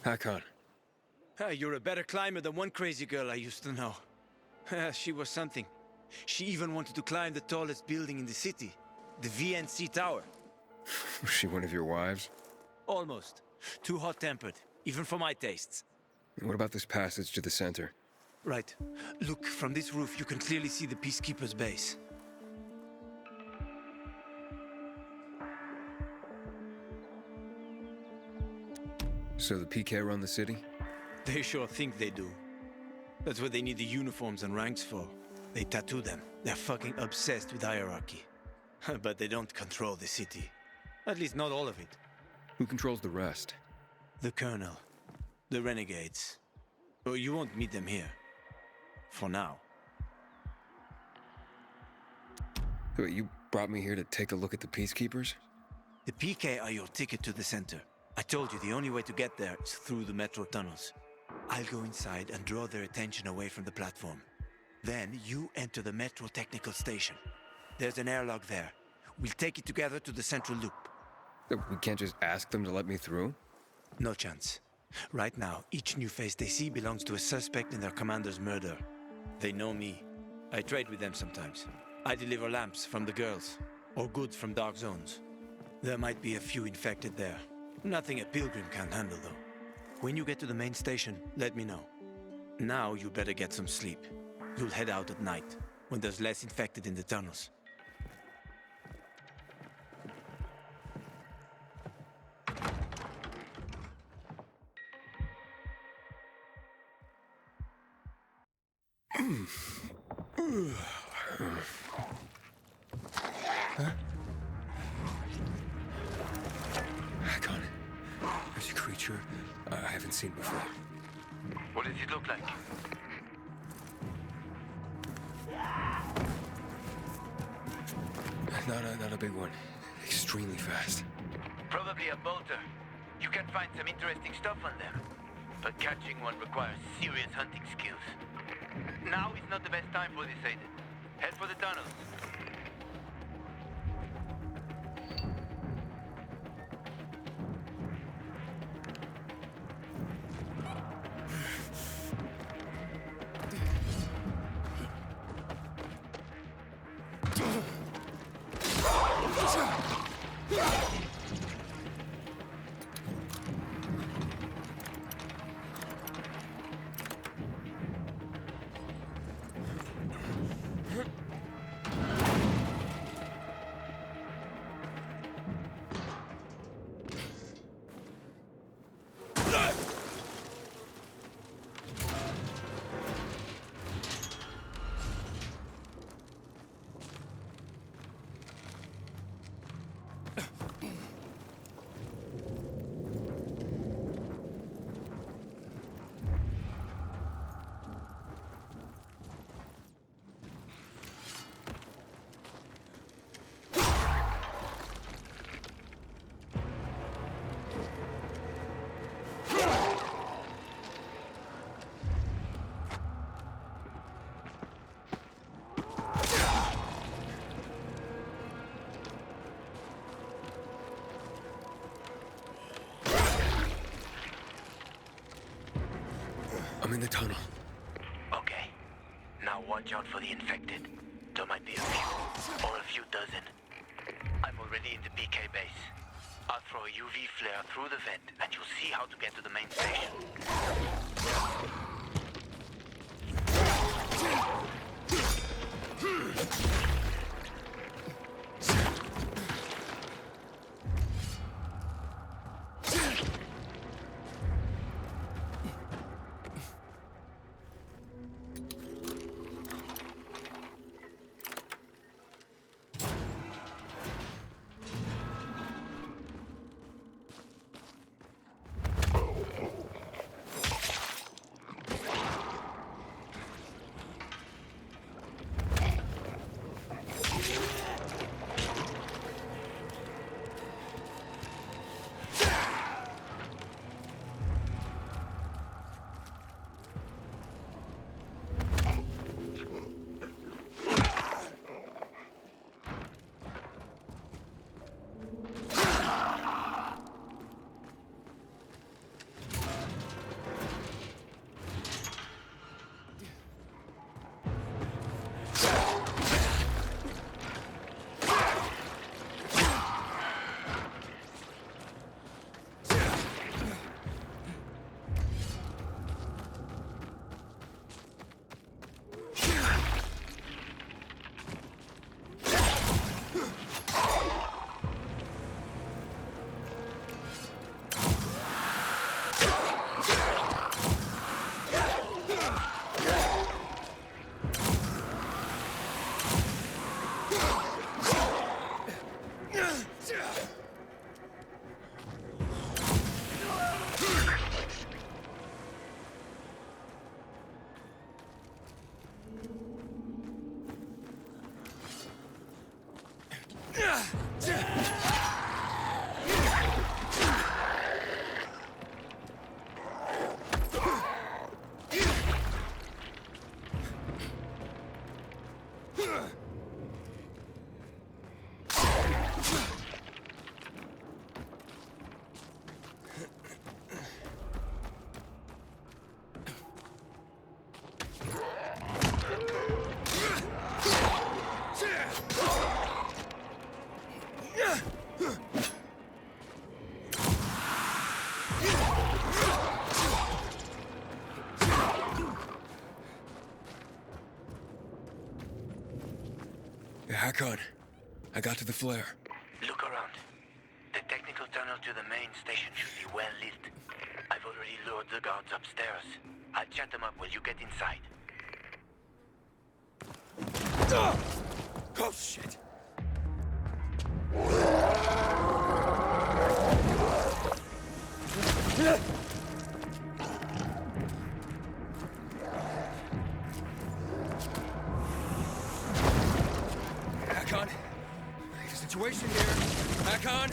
Hakon. You're a better climber than one crazy girl I used to know. She was something. She even wanted to climb the tallest building in the city, the VNC Tower. Was she one of your wives? Almost. Too hot-tempered, even for my tastes. What about this passage to the center? Right. Look, from this roof you can clearly see the Peacekeeper's base. So the PK run the city? They sure think they do. That's what they need the uniforms and ranks for. They tattoo them. They're fucking obsessed with hierarchy. But they don't control the city. At least not all of it. Who controls the rest? The Colonel. The Renegades. Oh, you won't meet them here. For now. Wait, you brought me here to take a look at the Peacekeepers? The PK are your ticket to the center. I told you the only way to get there is through the metro tunnels. I'll go inside and draw their attention away from the platform. Then you enter the metro technical station. There's an airlock there. We'll take it together to the central loop. We can't just ask them to let me through? No chance. Right now, each new face they see belongs to a suspect in their commander's murder. They know me. I trade with them sometimes. I deliver lamps from the girls, or goods from dark zones. There might be a few infected there. Nothing a pilgrim can't handle, though. When you get to the main station, let me know. Now you better get some sleep. You'll head out at night, when there's less infected in the tunnels. Hakon. There's a creature I haven't seen before. What does it look like? Not a big one. Extremely fast. Probably a bolter. You can find some interesting stuff on them. But catching one requires serious hunting skills. Now is not the best time for this, Aiden. Head for the tunnels. I'm in the tunnel. Okay. Now watch out for the infected. There might be a few, or a few dozen. I'm already in the PK base. I'll throw a UV flare through the vent, and you'll see how to get to the main station. Hakon, I got to the flare. Look around. The technical tunnel to the main station should be well lit. I've already lured the guards upstairs. I'll chat them up while you get inside. Oh, shit! Hakon! There's a situation here. Hakon!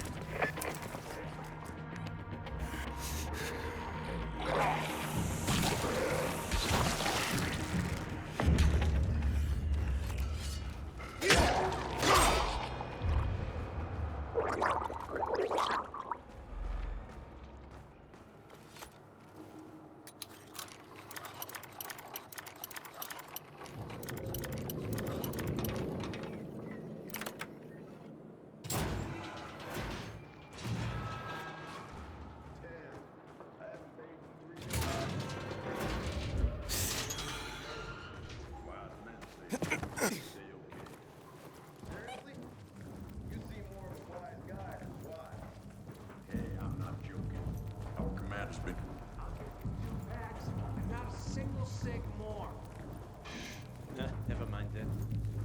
Never mind then.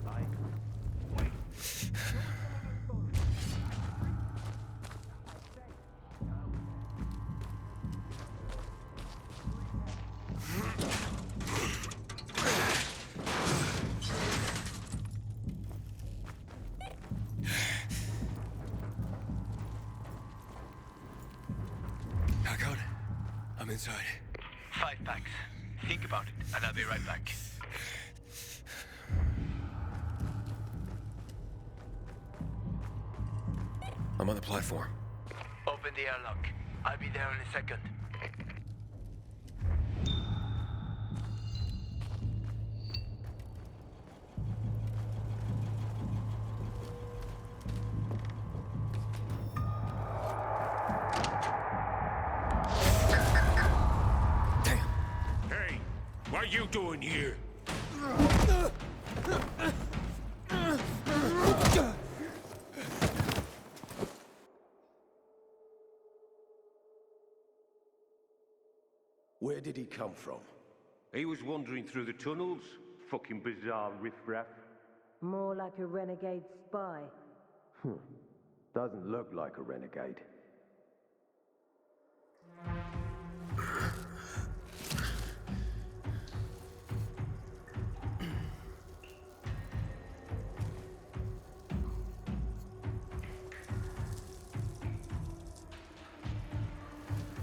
Bye. Hakon, I'm inside. 5 packs. Think about it, and I'll be right back. I'm on the platform. Open the airlock. I'll be there in a second. Damn. Hey, what are you doing here? Where did he come from? He was wandering through the tunnels. Fucking bizarre riffraff. More like a renegade spy. Doesn't look like a renegade.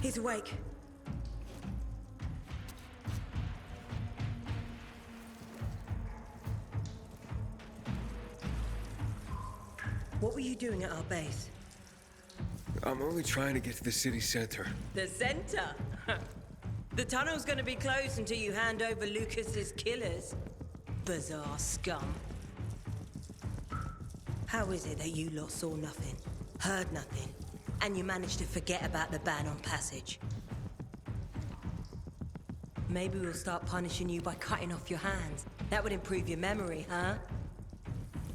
He's awake. What were you doing at our base? I'm only trying to get to the city center. The center? The tunnel's gonna be closed until you hand over Lucas's killers. Bizarre scum. How is it that you lot saw nothing, heard nothing, and you managed to forget about the ban on passage? Maybe we'll start punishing you by cutting off your hands. That would improve your memory, huh?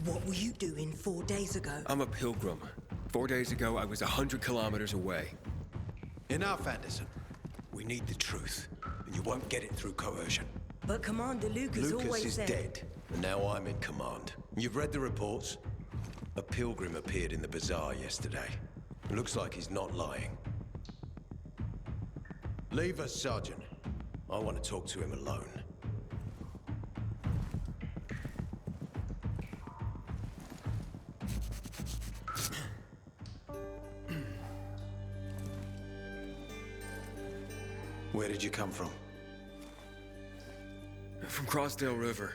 What were you doing 4 days ago? I'm a pilgrim. 4 days ago, I was 100 kilometers away. Enough, Anderson. We need the truth, and you won't get it through coercion. But Commander Lucas Lucas always is said... dead, and now I'm in command. You've read the reports? A pilgrim appeared in the bazaar yesterday. Looks like he's not lying. Leave us, Sergeant. I want to talk to him alone. Where did you come from? From Crossdale River.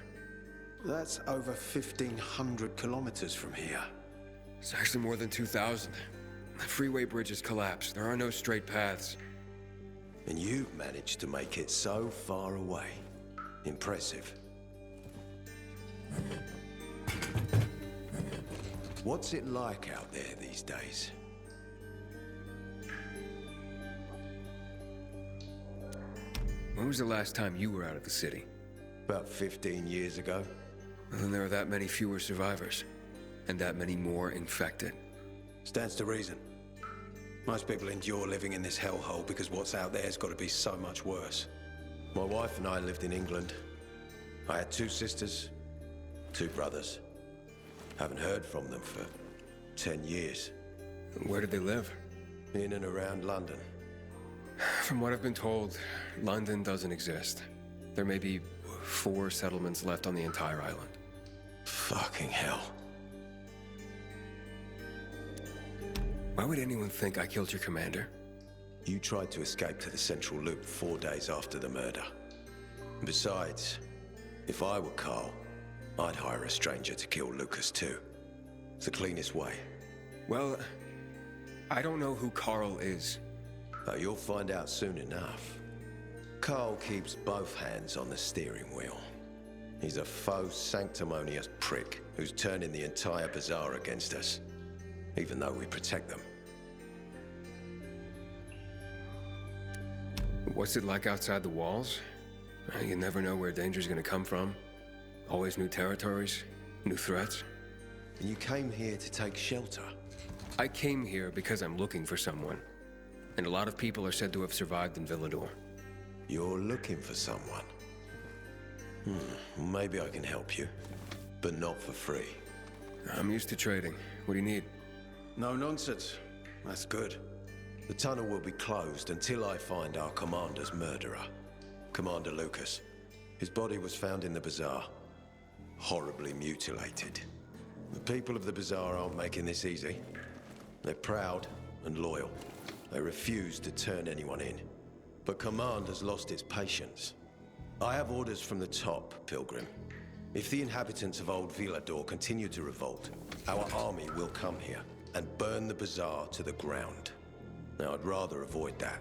That's over 1,500 kilometers from here. It's actually more than 2,000. The freeway bridges collapsed. There are no straight paths. And you've managed to make it so far away. Impressive. What's it like out there these days? When was the last time you were out of the city? About 15 years ago. Well, then there are that many fewer survivors. and that many more infected. Stands to reason. Most people endure living in this hellhole because what's out there's got to be so much worse. My wife and I lived in England. I had 2 sisters, 2 brothers. Haven't heard from them for 10 years. Where did they live? In and around London. From what I've been told, London doesn't exist. There may be 4 settlements left on the entire island. Fucking hell. Why would anyone think I killed your commander? You tried to escape to the Central Loop 4 days after the murder. Besides, if I were Carl, I'd hire a stranger to kill Lucas too. It's the cleanest way. Well, I don't know who Carl is. But you'll find out soon enough. Carl keeps both hands on the steering wheel. He's a faux sanctimonious prick who's turning the entire bazaar against us, even though we protect them. What's it like outside the walls? You never know where danger's gonna come from. Always new territories, new threats. And you came here to take shelter. I came here because I'm looking for someone. And a lot of people are said to have survived in Villedor. You're looking for someone. Maybe I can help you, but not for free. I'm used to trading. What do you need? No nonsense. That's good. The tunnel will be closed until I find our commander's murderer, Commander Lucas. His body was found in the bazaar, horribly mutilated. The people of the bazaar aren't making this easy. They're proud and loyal. They refuse to turn anyone in. But command has lost its patience. I have orders from the top, Pilgrim. If the inhabitants of old Villedor continue to revolt, our army will come here and burn the bazaar to the ground. Now, I'd rather avoid that.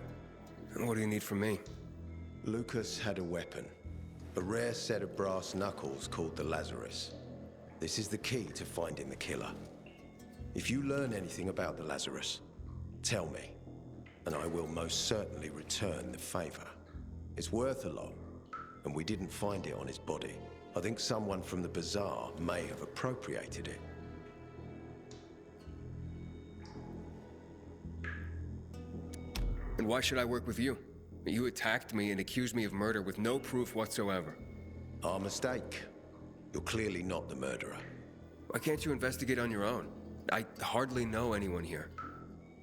What do you need from me? Lucas had a weapon. A rare set of brass knuckles called the Lazarus. This is the key to finding the killer. If you learn anything about the Lazarus, tell me, and I will most certainly return the favor. It's worth a lot, and we didn't find it on his body. I think someone from the bazaar may have appropriated it. And why should I work with you? You attacked me and accused me of murder with no proof whatsoever. Our mistake. You're clearly not the murderer. Why can't you investigate on your own? I hardly know anyone here.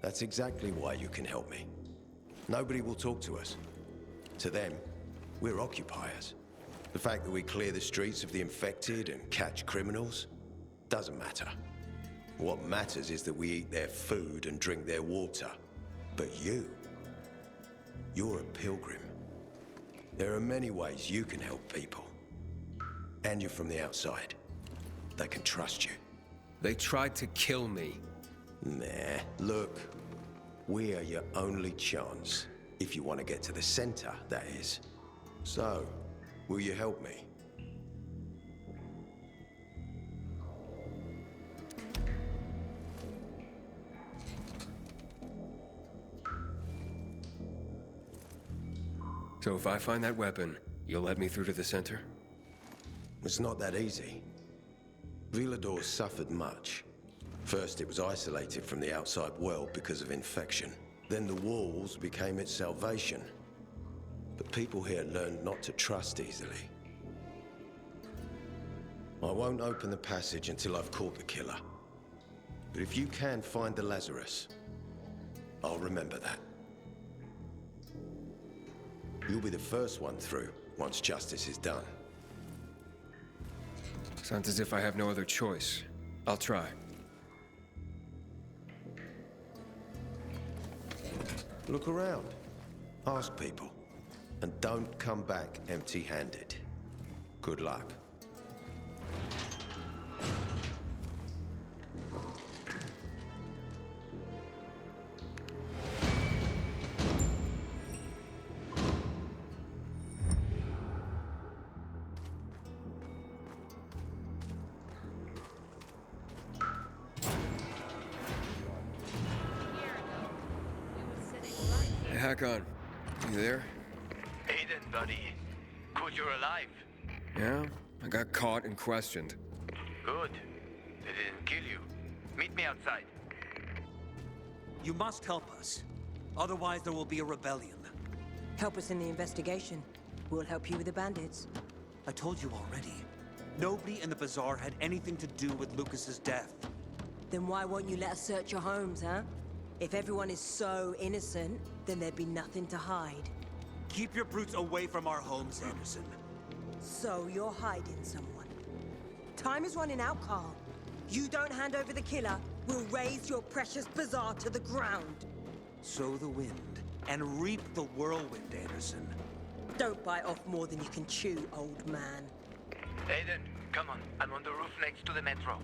That's exactly why you can help me. Nobody will talk to us. To them, we're occupiers. The fact that we clear the streets of the infected and catch criminals doesn't matter. What matters is that we eat their food and drink their water. But you're a pilgrim. There are many ways you can help people. And you're from the outside. They can trust you. They tried to kill me. Nah, look. We are your only chance. If you want to get to the center, that is. So, will you help me? So if I find that weapon, you'll let me through to the center? It's not that easy. Villedor suffered much. First, it was isolated from the outside world because of infection. Then the walls became its salvation. But people here learned not to trust easily. I won't open the passage until I've caught the killer. But if you can find the Lazarus, I'll remember that. You'll be the first one through once justice is done. Sounds as if I have no other choice. I'll try. Look around. Ask people. And don't come back empty-handed. Good luck. Hey, Hakon. You there? Aiden, buddy. Good you're alive. Yeah? I got caught and questioned. Good. They didn't kill you. Meet me outside. You must help us. Otherwise, there will be a rebellion. Help us in the investigation. We'll help you with the bandits. I told you already. Nobody in the bazaar had anything to do with Lucas's death. Then why won't you let us search your homes, huh? If everyone is so innocent, then there'd be nothing to hide. Keep your brutes away from our homes, Anderson. So you're hiding someone. Time is running out, Carl. You don't hand over the killer, we'll raise your precious bazaar to the ground. Sow the wind and reap the whirlwind, Anderson. Don't bite off more than you can chew, old man. Aiden, come on. I'm on the roof next to the metro.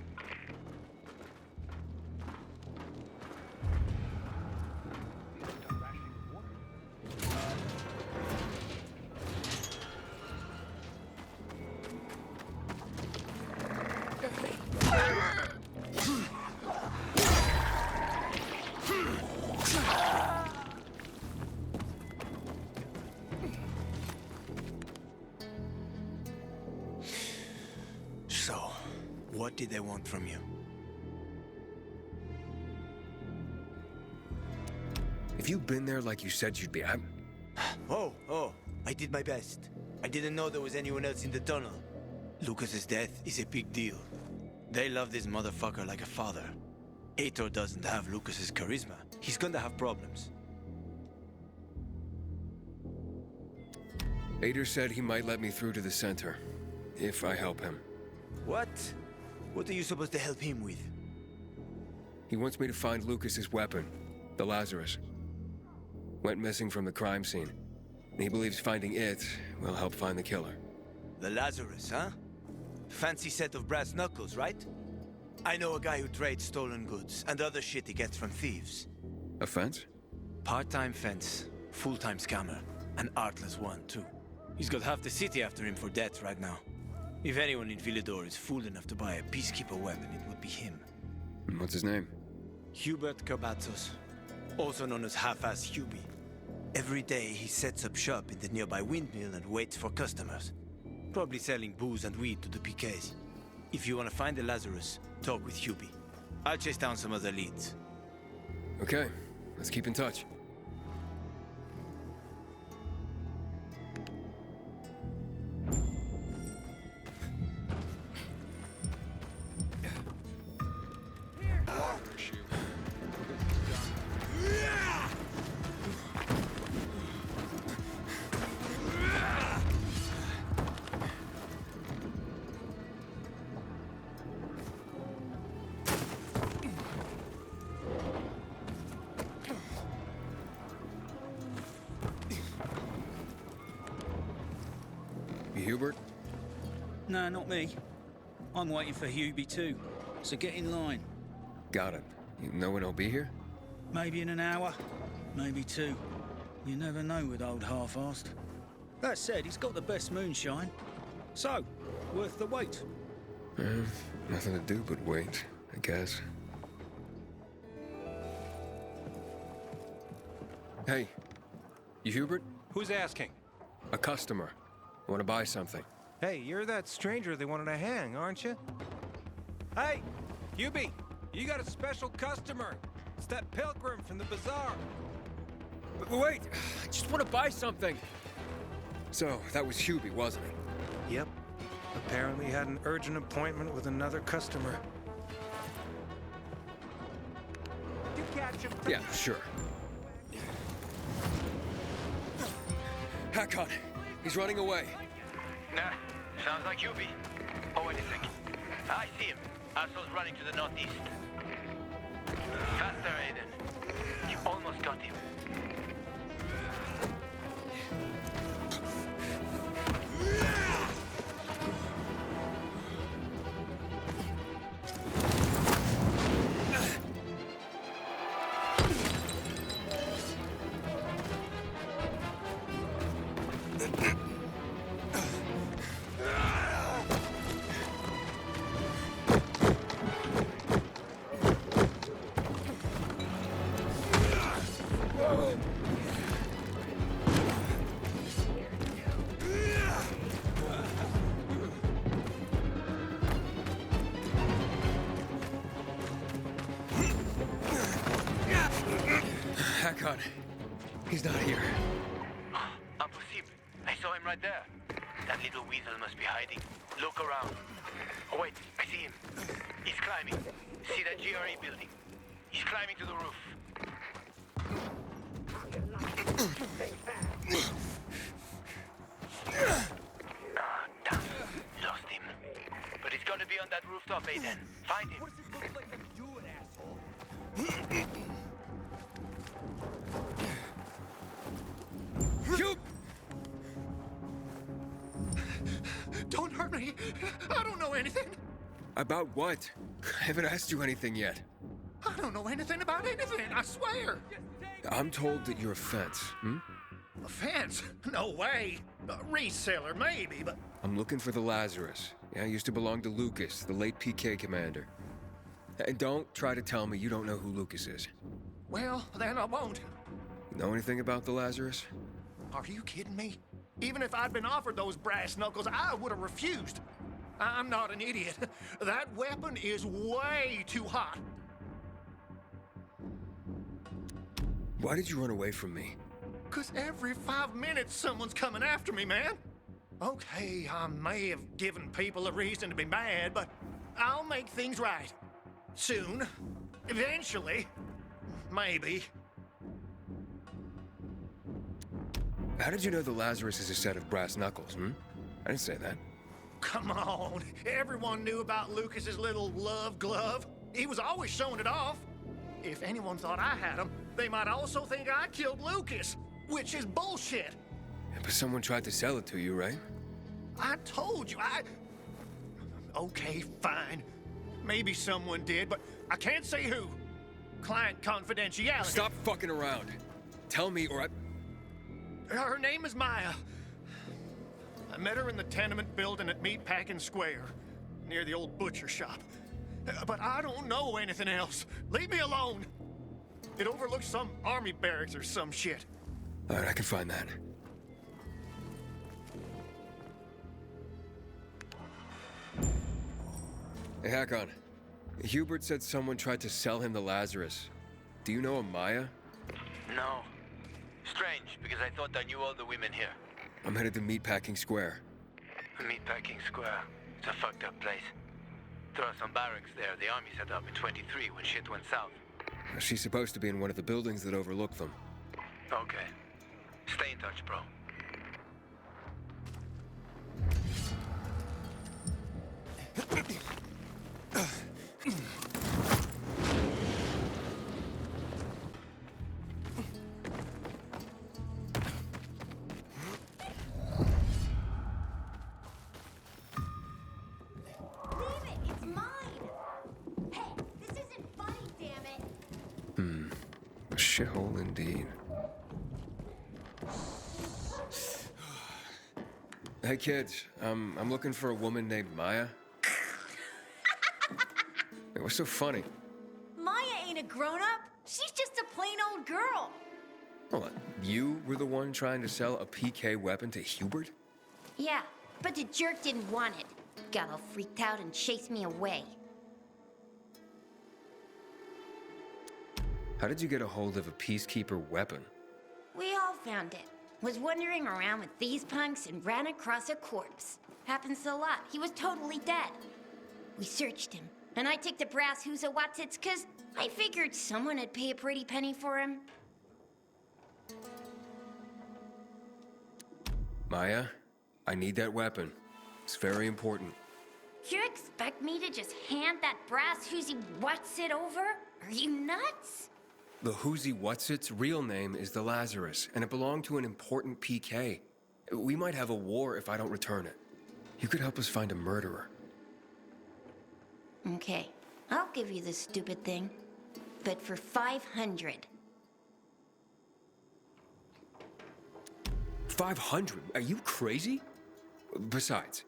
So, what did they want from you? If you'd been there like you said you'd be, Oh, I did my best. I didn't know there was anyone else in the tunnel. Lucas's death is a big deal. They love this motherfucker like a father. Aitor doesn't have Lucas's charisma. He's gonna have problems. Aiden said he might let me through to the center, if I help him. What? What are you supposed to help him with? He wants me to find Lucas's weapon, the Lazarus. Went missing from the crime scene. He believes finding it will help find the killer. The Lazarus, huh? Fancy set of brass knuckles, right? I know a guy who trades stolen goods and other shit he gets from thieves. A fence? Part-time fence, full-time scammer. An artless one, too. He's got half the city after him for debt right now. If anyone in Villedor is fool enough to buy a peacekeeper weapon, it would be him. What's his name? Hubert Kabatzos, also known as Half-Ass Hubie. Every day he sets up shop in the nearby windmill and waits for customers. Probably selling booze and weed to the PKs. If you want to find the Lazarus, talk with Hubie. I'll chase down some other leads. Okay, let's keep in touch. Hubert? No, not me. I'm waiting for Hubie too, so get in line. Got it. You know when he'll be here? Maybe in an hour, maybe two. You never know with old half-assed. That said, he's got the best moonshine. So, worth the wait. Nothing to do but wait, I guess. Hey, you Hubert? Who's asking? A customer. I want to buy something. Hey, you're that stranger they wanted to hang, aren't you? Hey, Hubie, you got a special customer. It's that pilgrim from the bazaar. But wait, I just want to buy something. So, that was Hubie, wasn't it? Yep. Apparently had an urgent appointment with another customer. You catch him. Yeah, sure. Hack on. He's running away. Nah, sounds like Hubie. Oh, wait a second. I see him. Asshole's running to the northeast. Faster, Aiden. You almost got him. Hakon. He's not here. Impossible. I saw him right there. That little weasel must be hiding. Look around. Oh wait, I see him. He's climbing. See that GRE building? He's climbing to the roof. Ah, damn. Lost him. But he's gotta be on that rooftop, Aiden. Find him. You! Don't hurt me. I don't know anything. About what? I haven't asked you anything yet. I don't know anything about anything, I swear. I'm told that you're a fence, A fence? No way. A reseller, maybe, but... I'm looking for the Lazarus. Yeah, I used to belong to Lucas, the late PK commander. And don't try to tell me you don't know who Lucas is. Well, then I won't. Know anything about the Lazarus? Are you kidding me? Even if I'd been offered those brass knuckles, I would have refused. I'm not an idiot. That weapon is way too hot. Why did you run away from me? 'Cause every 5 minutes someone's coming after me, man. Okay, I may have given people a reason to be mad, but I'll make things right. Soon. Eventually. Maybe. How did you know the Lazarus is a set of brass knuckles, I didn't say that. Come on. Everyone knew about Lucas's little love glove. He was always showing it off. If anyone thought I had him, they might also think I killed Lucas, which is bullshit. But someone tried to sell it to you, right? I told you, Okay, fine. Maybe someone did, but I can't say who. Client confidentiality. Stop fucking around. Tell me or I... Her name is Maya. I met her in the tenement building at Meatpacking Square, near the old butcher shop. But I don't know anything else. Leave me alone. It overlooks some army barracks or some shit. All right, I can find that. Hey, Hakon. Hubert said someone tried to sell him the Lazarus. Do you know a Maya? No. Strange, because I thought I knew all the women here. I'm headed to Meatpacking Square. Meatpacking Square. It's a fucked up place. There are some barracks there the army set up in 23 when shit went south. She's supposed to be in one of the buildings that overlook them. Okay. Stay in touch, bro. A shithole indeed. Hey kids, I'm looking for a woman named Maya. Hey, what's so funny? Maya ain't a grown-up. She's just a plain old girl. Hold on, you were the one trying to sell a PK weapon to Hubert? Yeah, but the jerk didn't want it. Got all freaked out and chased me away. How did you get a hold of a peacekeeper weapon? We all found it. Was wandering around with these punks and ran across a corpse. Happens a lot. He was totally dead. We searched him, and I took the brass Husa Watsits cause I figured someone would pay a pretty penny for him. Maya, I need that weapon. It's very important. You expect me to just hand that brass Husi Watsit over? Are you nuts? The Who's Whatsit's real name is the Lazarus, and it belonged to an important PK. We might have a war if I don't return it. You could help us find a murderer. Okay, I'll give you this stupid thing, but for 500. 500? Are you crazy? Besides,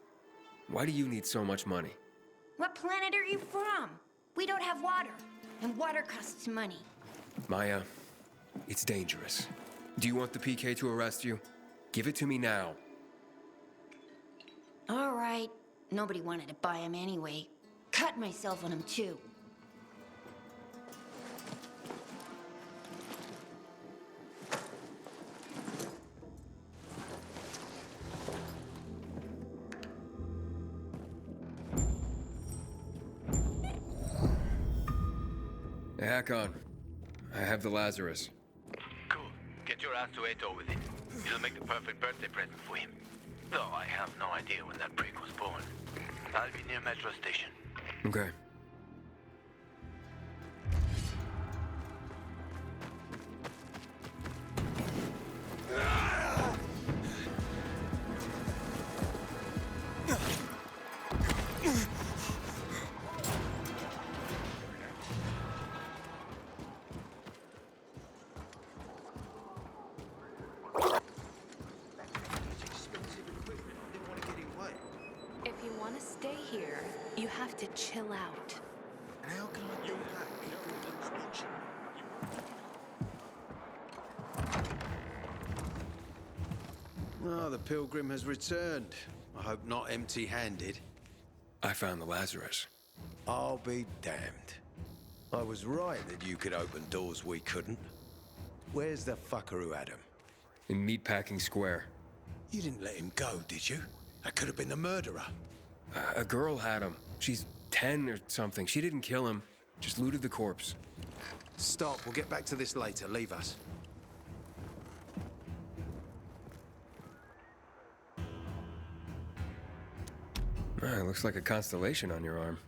why do you need so much money? What planet are you from? We don't have water, and water costs money. Maya, it's dangerous. Do you want the PK to arrest you? Give it to me now. All right. Nobody wanted to buy him anyway. Cut myself on him too. hack on. I have the Lazarus. Cool. Get your ass to Villedor with it. It'll make the perfect birthday present for him. Though I have no idea when that prick was born. I'll be near Metro Station. Okay. If you want to stay here, you have to chill out. How can I do that? Ah, the pilgrim has returned. I hope not empty-handed. I found the Lazarus. I'll be damned. I was right that you could open doors we couldn't. Where's the fucker who had him? In Meatpacking Square. You didn't let him go, did you? That could have been the murderer. A girl had him. She's 10 or something. She didn't kill him. Just looted the corpse. Stop. We'll get back to this later. Leave us. Looks like a constellation on your arm.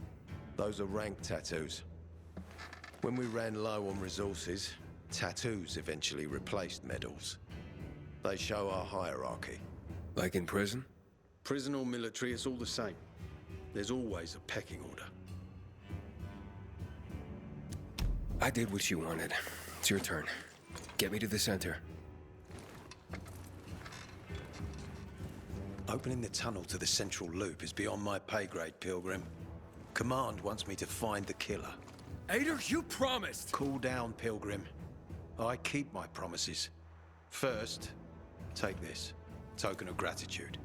Those are rank tattoos. When we ran low on resources, tattoos eventually replaced medals. They show our hierarchy. Like in prison? Prison or military, it's all the same. There's always a pecking order. I did what you wanted. It's your turn. Get me to the center. Opening the tunnel to the central loop is beyond my pay grade, Pilgrim. Command wants me to find the killer. Aiden, you promised! Cool down, Pilgrim. I keep my promises. First, take this. Token of gratitude.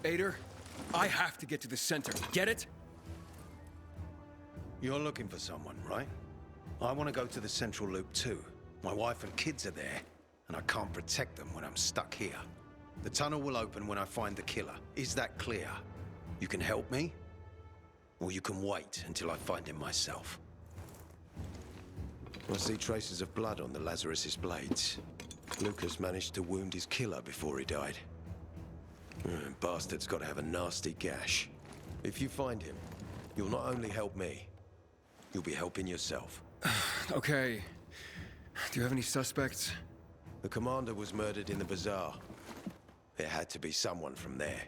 Aiden, I have to get to the center. Get it? You're looking for someone, right? I want to go to the central loop too. My wife and kids are there, and I can't protect them when I'm stuck here. The tunnel will open when I find the killer. Is that clear? You can help me, or you can wait until I find him myself. I see traces of blood on the Lazarus's blades. Lucas managed to wound his killer before he died. Bastard's got to have a nasty gash. If you find him, you'll not only help me, you'll be helping yourself. Okay. Do you have any suspects? The commander was murdered in the bazaar. It had to be someone from there.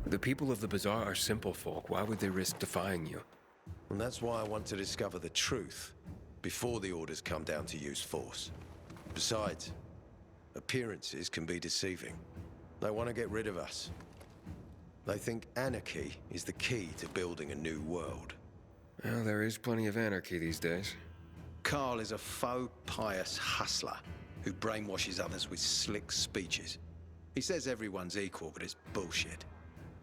The people of the bazaar are simple folk. Why would they risk defying you? And that's why I want to discover the truth before the orders come down to use force. Besides, appearances can be deceiving. They want to get rid of us. They think anarchy is the key to building a new world. Well, there is plenty of anarchy these days. Carl is a faux pious hustler who brainwashes others with slick speeches. He says everyone's equal, but it's bullshit.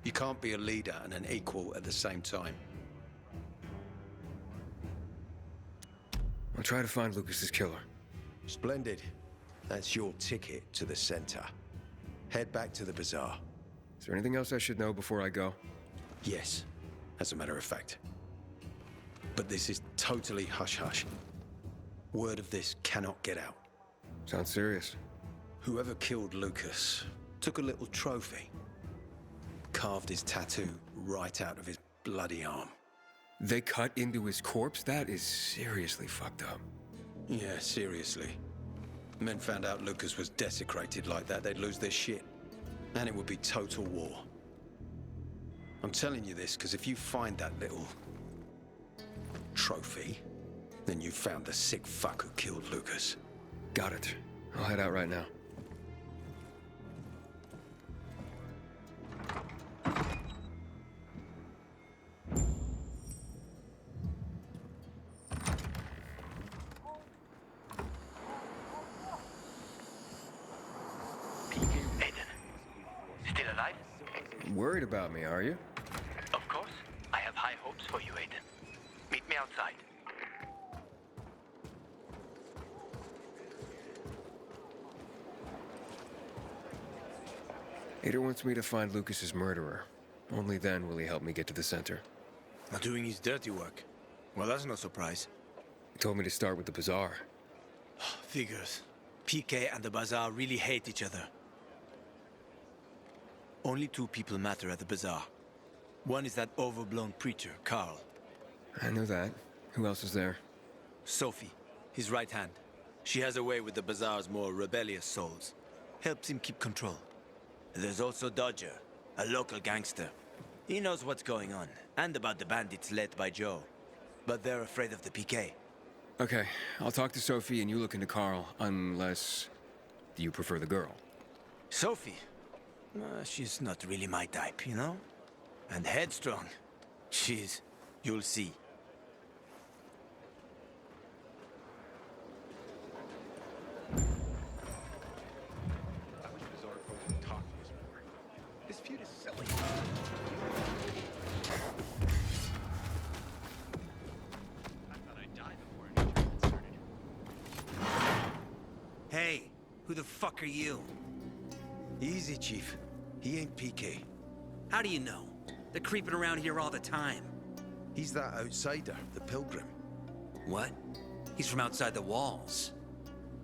You can't be a leader and an equal at the same time. I'll try to find Lucas's killer. Splendid. That's your ticket to the center. Head back to the bazaar. Is there anything else I should know before I go? Yes, as a matter of fact. But this is totally hush-hush. Word of this cannot get out. Sounds serious. Whoever killed Lucas took a little trophy. Carved his tattoo right out of his bloody arm. They cut into his corpse? That is seriously fucked up. Yeah, seriously. Men found out Lucas was desecrated like that, they'd lose their shit. And it would be total war. I'm telling you this because if you find that little trophy, then you found the sick fuck who killed Lucas. Got it. I'll head out right now. Worried about me, are you? Of course. I have high hopes for you, Aiden. Meet me outside. Aiden wants me to find Lucas's murderer. Only then will he help me get to the center. Not doing his dirty work. Well, that's no surprise. He told me to start with the bazaar. Figures. PK and the bazaar really hate each other. Only two people matter at the bazaar. One is that overblown preacher, Carl. I know that. Who else is there? Sophie, his right hand. She has a way with the bazaar's more rebellious souls. Helps him keep control. There's also Dodger, a local gangster. He knows what's going on, and about the bandits led by Joe. But they're afraid of the PK. Okay, I'll talk to Sophie and you look into Carl, unless... Do you prefer the girl? Sophie? She's not really my type, you know? And headstrong. She's... You'll see. This feud is silly. Hey, who the fuck are you? Easy, Chief. He ain't PK. How do you know? They're creeping around here all the time. He's that outsider, the Pilgrim. What? He's from outside the walls.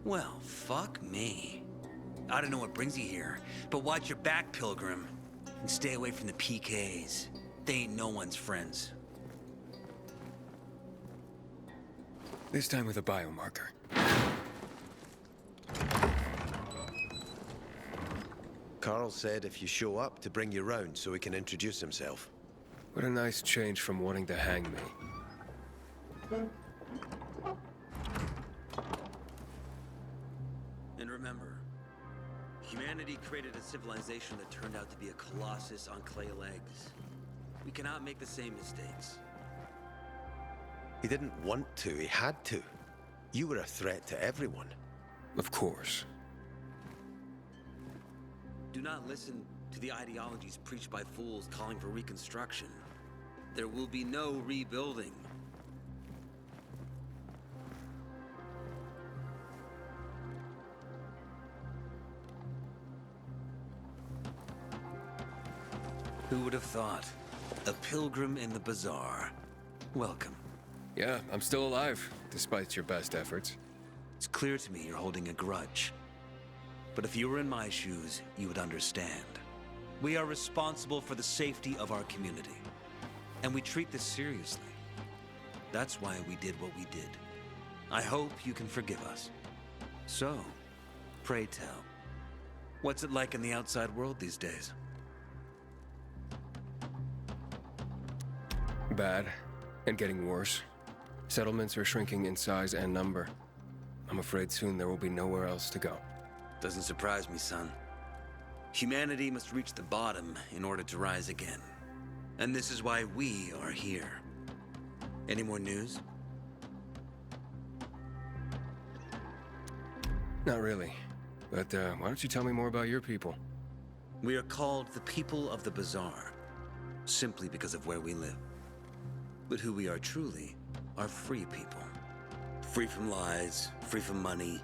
Well, fuck me. I don't know what brings you here, but watch your back, Pilgrim. And stay away from the PKs. They ain't no one's friends. This time with a biomarker. Carl said if you show up to bring you round so he can introduce himself. What a nice change from wanting to hang me. And remember, humanity created a civilization that turned out to be a colossus on clay legs. We cannot make the same mistakes. He didn't want to, he had to. You were a threat to everyone. Of course. Do not listen to the ideologies preached by fools calling for reconstruction. There will be no rebuilding. Who would have thought? A pilgrim in the bazaar. Welcome. Yeah, I'm still alive, despite your best efforts. It's clear to me you're holding a grudge. But if you were in my shoes, you would understand. We are responsible for the safety of our community. And we treat this seriously. That's why we did what we did. I hope you can forgive us. So, pray tell, what's it like in the outside world these days? Bad, and getting worse. Settlements are shrinking in size and number. I'm afraid soon there will be nowhere else to go. Doesn't surprise me, son. Humanity must reach the bottom in order to rise again. And this is why we are here. Any more news? Not really. But why don't you tell me more about your people? We are called the people of the bazaar, simply because of where we live. But who we are truly are free people. Free from lies, free from money,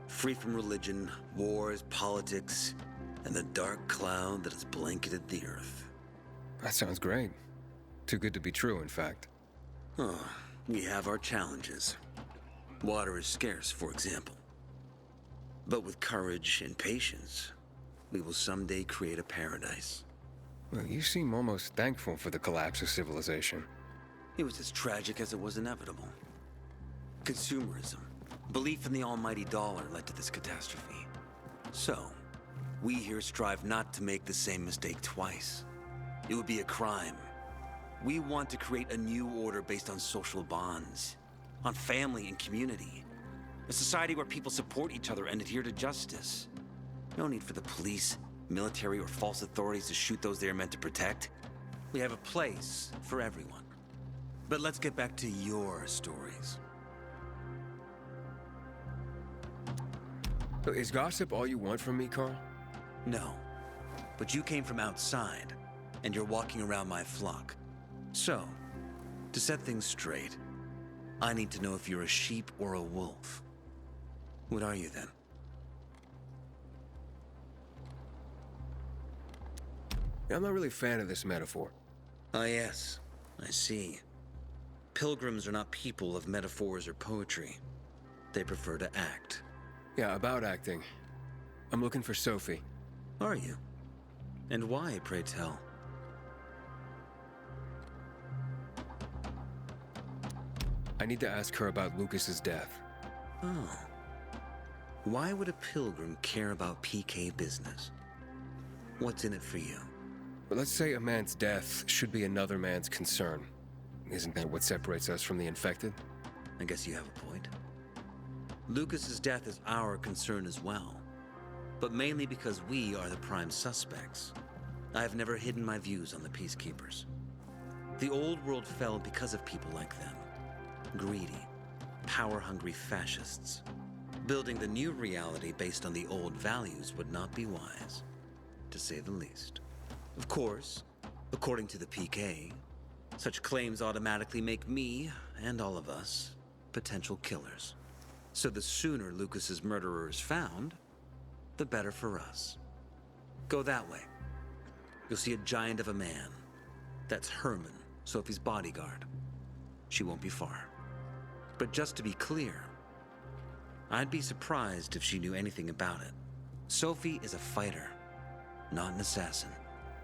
free from religion, wars, politics, and the dark cloud that has blanketed the earth. That sounds great. Too good to be true, in fact. Oh, we have our challenges. Water is scarce, for example. But with courage and patience, we will someday create a paradise. Well, you seem almost thankful for the collapse of civilization. It was as tragic as it was inevitable. Consumerism, belief in the almighty dollar led to this catastrophe. So, we here strive not to make the same mistake twice. It would be a crime. We want to create a new order based on social bonds, on family and community. A society where people support each other and adhere to justice. No need for the police, military, or false authorities to shoot those they are meant to protect. We have a place for everyone. But let's get back to your stories. So is gossip all you want from me, Carl? No. But you came from outside, and you're walking around my flock. So, to set things straight, I need to know if you're a sheep or a wolf. What are you then? I'm not really a fan of this metaphor. Ah, yes. I see. Pilgrims are not people of metaphors or poetry. They prefer to act. Yeah, about acting. I'm looking for Sophie. Are you? And why, pray tell? I need to ask her about Lucas's death. Oh. Why would a pilgrim care about PK business? What's in it for you? But let's say a man's death should be another man's concern. Isn't that what separates us from the infected? I guess you have a point. Lucas's death is our concern as well. But mainly because we are the prime suspects. I have never hidden my views on the Peacekeepers. The old world fell because of people like them. Greedy, power-hungry fascists. Building the new reality based on the old values would not be wise, to say the least. Of course, according to the PK, such claims automatically make me, and all of us, potential killers. So the sooner Lucas's murderer is found, the better for us. Go that way. You'll see a giant of a man. That's Herman, Sophie's bodyguard. She won't be far. But just to be clear, I'd be surprised if she knew anything about it. Sophie is a fighter, not an assassin.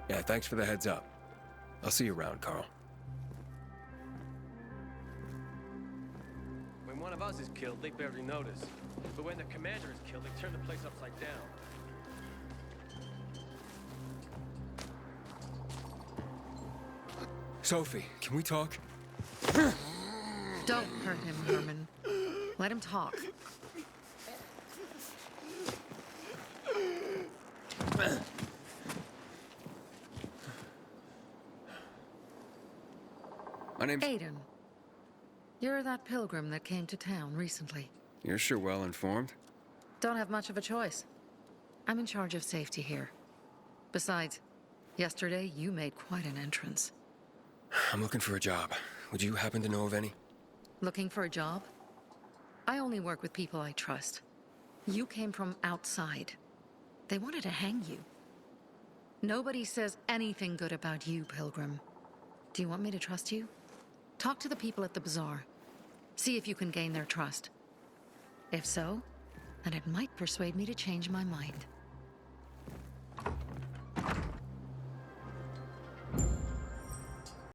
Yeah, thanks for the heads up. I'll see you around, Carl. When one of us is killed, they barely notice. But when the commander is killed, they turn the place upside down. Sophie, can we talk? Don't hurt him, Herman. Let him talk. My name's... Aiden. You're that pilgrim that came to town recently. You're sure well informed. Don't have much of a choice. I'm in charge of safety here. Besides, yesterday you made quite an entrance. I'm looking for a job. Would you happen to know of any? Looking for a job? I only work with people I trust. You came from outside. They wanted to hang you. Nobody says anything good about you, Pilgrim. Do you want me to trust you? Talk to the people at the bazaar. See if you can gain their trust. If so, then it might persuade me to change my mind.